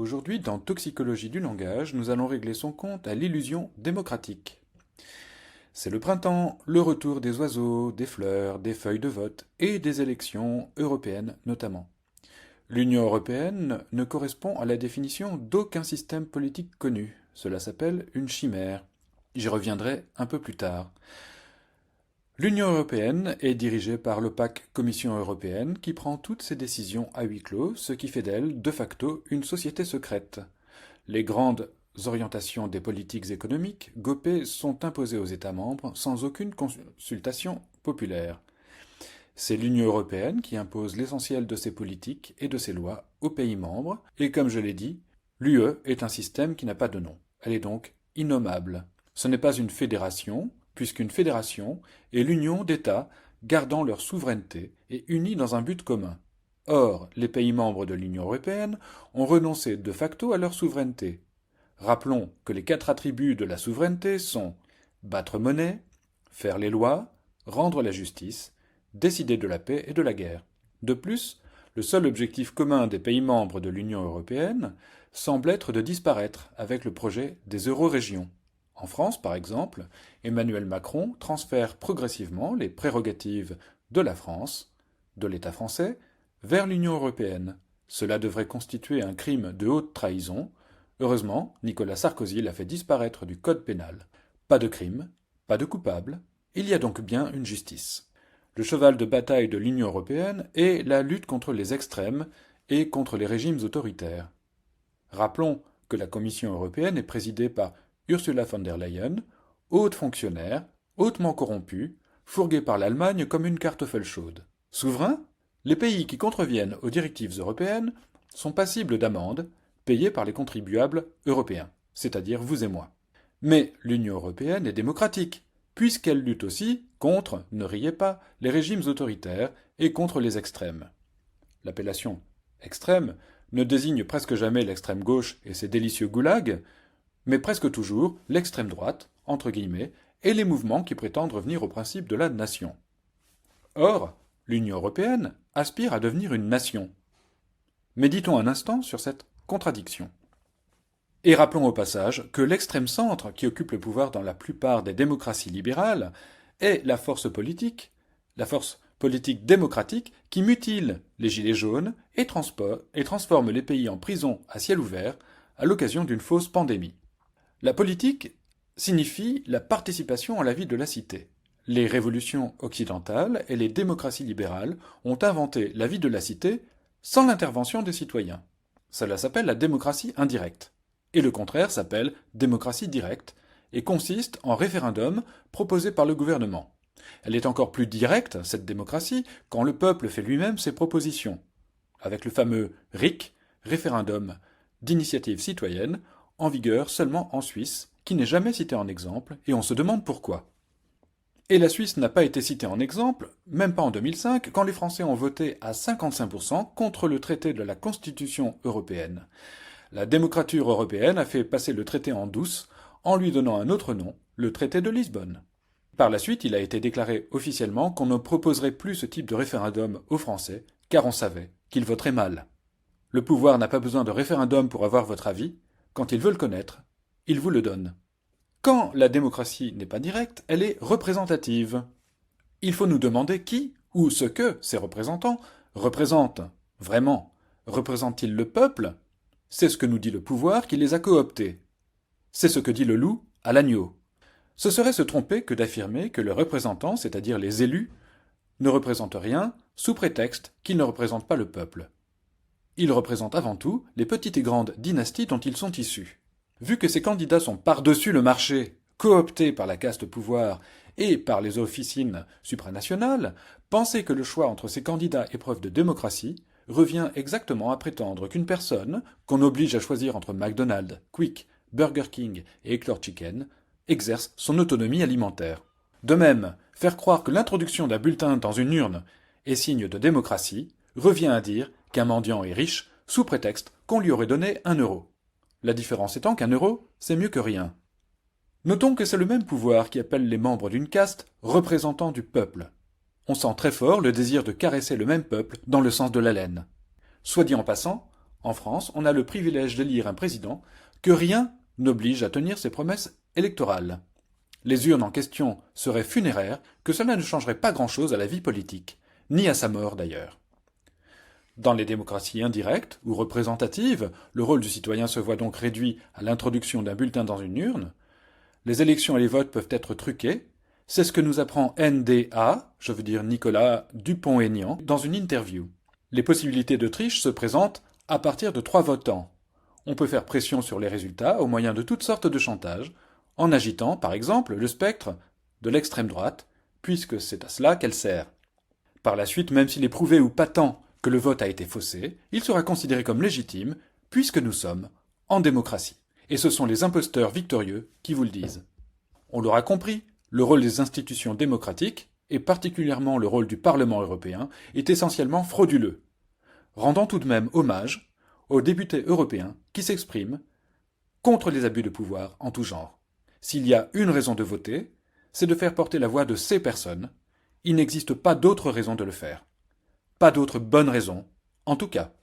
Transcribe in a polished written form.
Aujourd'hui, dans Toxicologie du langage, nous allons régler son compte à l'illusion démocratique. C'est le printemps, le retour des oiseaux, des fleurs, des feuilles de vote et des élections européennes notamment. L'Union européenne ne correspond à la définition d'aucun système politique connu. Cela s'appelle une chimère. J'y reviendrai un peu plus tard. L'Union européenne est dirigée par l'opaque Commission européenne qui prend toutes ses décisions à huis clos, ce qui fait d'elle, de facto, une société secrète. Les grandes orientations des politiques économiques, GOPE, sont imposées aux États membres sans aucune consultation populaire. C'est l'Union européenne qui impose l'essentiel de ses politiques et de ses lois aux pays membres, et comme je l'ai dit, l'UE est un système qui n'a pas de nom. Elle est donc innommable. Ce n'est pas une fédération, puisqu'une fédération est l'union d'États gardant leur souveraineté et unis dans un but commun. Or, les pays membres de l'Union européenne ont renoncé de facto à leur souveraineté. Rappelons que les 4 attributs de la souveraineté sont battre monnaie, faire les lois, rendre la justice, décider de la paix et de la guerre. De plus, le seul objectif commun des pays membres de l'Union européenne semble être de disparaître avec le projet des eurorégions. En France, par exemple, Emmanuel Macron transfère progressivement les prérogatives de la France, de l'État français, vers l'Union européenne. Cela devrait constituer un crime de haute trahison. Heureusement, Nicolas Sarkozy l'a fait disparaître du code pénal. Pas de crime, pas de coupable, il y a donc bien une justice. Le cheval de bataille de l'Union européenne est la lutte contre les extrêmes et contre les régimes autoritaires. Rappelons que la Commission européenne est présidée par Ursula von der Leyen, haute fonctionnaire, hautement corrompue, fourguée par l'Allemagne comme une kartoffel chaude. Souverain, les pays qui contreviennent aux directives européennes sont passibles d'amendes payées par les contribuables européens, c'est-à-dire vous et moi. Mais l'Union européenne est démocratique, puisqu'elle lutte aussi contre, ne riez pas, les régimes autoritaires et contre les extrêmes. L'appellation extrême ne désigne presque jamais l'extrême gauche et ses délicieux goulags, mais presque toujours l'extrême droite, entre guillemets, et les mouvements qui prétendent revenir au principe de la nation. Or, l'Union européenne aspire à devenir une nation. Méditons un instant sur cette contradiction. Et rappelons au passage que l'extrême centre, qui occupe le pouvoir dans la plupart des démocraties libérales, est la force politique démocratique qui mutile les gilets jaunes et transforme les pays en prison à ciel ouvert à l'occasion d'une fausse pandémie. La politique signifie la participation à la vie de la cité. Les révolutions occidentales et les démocraties libérales ont inventé la vie de la cité sans l'intervention des citoyens. Cela s'appelle la démocratie indirecte. Et le contraire s'appelle démocratie directe et consiste en référendum proposé par le gouvernement. Elle est encore plus directe, cette démocratie, quand le peuple fait lui-même ses propositions. Avec le fameux RIC, référendum d'initiative citoyenne, en vigueur seulement en Suisse, qui n'est jamais cité en exemple, et on se demande pourquoi. Et la Suisse n'a pas été citée en exemple, même pas en 2005, quand les Français ont voté à 55% contre le traité de la Constitution européenne. La démocrature européenne a fait passer le traité en douce, en lui donnant un autre nom, le traité de Lisbonne. Par la suite, il a été déclaré officiellement qu'on ne proposerait plus ce type de référendum aux Français, car on savait qu'ils voteraient mal. Le pouvoir n'a pas besoin de référendum pour avoir votre avis. Quand il veut le connaître, il vous le donne. Quand la démocratie n'est pas directe, elle est représentative. Il faut nous demander qui ou ce que ces représentants représentent vraiment. Représentent-ils le peuple ? C'est ce que nous dit le pouvoir qui les a cooptés. C'est ce que dit le loup à l'agneau. Ce serait se tromper que d'affirmer que les représentants, c'est-à-dire les élus, ne représentent rien sous prétexte qu'ils ne représentent pas le peuple. Ils représentent avant tout les petites et grandes dynasties dont ils sont issus. Vu que ces candidats sont par-dessus le marché, cooptés par la caste pouvoir et par les officines supranationales, penser que le choix entre ces candidats est preuve de démocratie revient exactement à prétendre qu'une personne, qu'on oblige à choisir entre McDonald's, Quick, Burger King et Eclair Chicken, exerce son autonomie alimentaire. De même, faire croire que l'introduction d'un bulletin dans une urne est signe de démocratie revient à dire qu'un mendiant est riche sous prétexte qu'on lui aurait donné 1 euro. La différence étant qu'1 euro, c'est mieux que rien. Notons que c'est le même pouvoir qui appelle les membres d'une caste représentants du peuple. On sent très fort le désir de caresser le même peuple dans le sens de la laine. Soit dit en passant, En France, on a le privilège d'élire un président que rien n'oblige à tenir ses promesses électorales. Les urnes en question seraient funéraires, que cela ne changerait pas grand-chose à la vie politique, ni à sa mort d'ailleurs. Dans les démocraties indirectes ou représentatives, le rôle du citoyen se voit donc réduit à l'introduction d'un bulletin dans une urne. Les élections et les votes peuvent être truqués. C'est ce que nous apprend NDA, je veux dire Nicolas Dupont-Aignan, dans une interview. Les possibilités de triche se présentent à partir de 3 votants. On peut faire pression sur les résultats au moyen de toutes sortes de chantages, en agitant, par exemple, le spectre de l'extrême droite, puisque c'est à cela qu'elle sert. Par la suite, même s'il est prouvé ou patent que le vote a été faussé, il sera considéré comme légitime, puisque nous sommes en démocratie. Et ce sont les imposteurs victorieux qui vous le disent. On l'aura compris, le rôle des institutions démocratiques, et particulièrement le rôle du Parlement européen, est essentiellement frauduleux. Rendons tout de même hommage aux députés européens qui s'expriment contre les abus de pouvoir en tout genre. S'il y a une raison de voter, c'est de faire porter la voix de ces personnes. Il n'existe pas d'autre raison de le faire. Pas d'autre bonne raison, en tout cas.